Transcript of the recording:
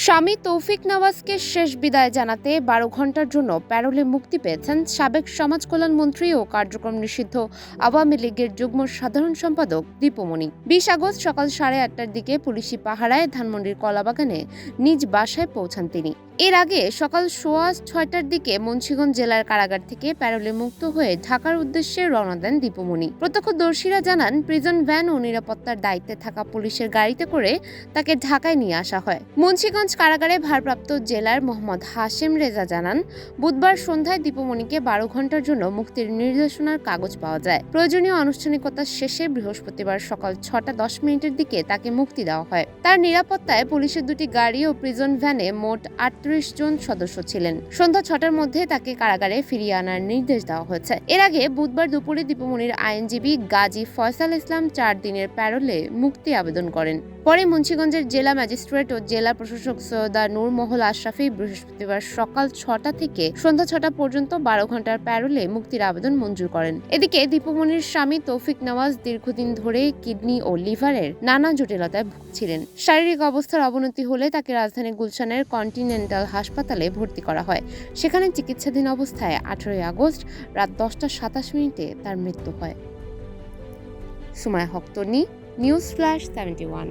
স্বামী তৌফিক নওয়াজকে শেষ বিদায় জানাতে ১২ ঘণ্টার জন্য প্যারোলে মুক্তি পেয়েছেন সাবেক সমাজ কল্যাণ মন্ত্রী ও কার্যক্রম নিষিদ্ধ আওয়ামী লীগের যুগ্ম সাধারণ সম্পাদক দীপুমণি। ২০ আগস্ট সকাল ৮:৩০টার দিকে পুলিশি পাহারায় ধানমন্ডির কলাবাগানে নিজ বাসায় পৌঁছান তিনি। এর আগে সকাল ৬:৩০টার দিকে মুন্সিগঞ্জ জেলার কারাগার থেকে প্যারোলে মুক্ত হয়ে ঢাকার উদ্দেশ্যে রওনা দেন দীপুমণি। প্রত্যক্ষদর্শীরা জানান, প্রিজন ভ্যান ও নিরাপত্তার দায়িত্বে থাকা পুলিশের গাড়িতে করে তাকে ঢাকায় নিয়ে আসা হয়। মুন্সিগঞ্জ কারাগারে ভারপ্রাপ্ত জেলার মোহাম্মদ হাশেম রেজা জানান, বুধবার সন্ধ্যায় দীপুমণিকে ১২ ঘণ্টার জন্য মুক্তির নির্দেশনার কাগজ পাওয়া যায়। প্রয়োজনীয় আনুষ্ঠানিকতা শেষে বৃহস্পতিবার সকাল ৬:১০ দিকে তাকে মুক্তি দেওয়া হয়। তার নিরাপত্তায় পুলিশের দুটি গাড়ি ও প্রিজন ভ্যানে মোট ৩৮ জন সদস্য ছিলেন। সন্ধ্যা ৬টার মধ্যে তাকে কারাগারে ফিরিয়ে আনার নির্দেশ দেওয়া হয়েছে। এর আগে বুধবার দুপুরে দীপুমণির আইনজীবী গাজী ফয়সাল ইসলাম ৪ দিনের প্যারোলে মুক্তি আবেদন করেন। পরে মুন্সিগঞ্জের জেলা ম্যাজিস্ট্রেট ও জেলা প্রশাসক সৈয়দা নূর মহল আশরাফি বৃহস্পতিবার সকাল ৬টা থেকে সন্ধ্যা ৬টা পর্যন্ত ১২ ঘণ্টার প্যারোলে মুক্তির আবেদন মঞ্জুর করেন। এদিকে দীপুমণির স্বামী তৌফিক নওয়াজ দীর্ঘদিন ধরে কিডনি ও লিভারের নানা জটিলতায় ভুগছিলেন। শারীরিক অবস্থার অবনতি হলে তাকে রাজধানী গুলশানের কন্টিনেন্টাল হাসপাতালে ভর্তি করা হয়। সেখানে চিকিৎসাধীন অবস্থায় ১৮ আগস্ট রাত ১০টা ২৭ তার মৃত্যু হয়। সুমায়া হক তন্নি, নিউজ ফ্ল্যাশ 71।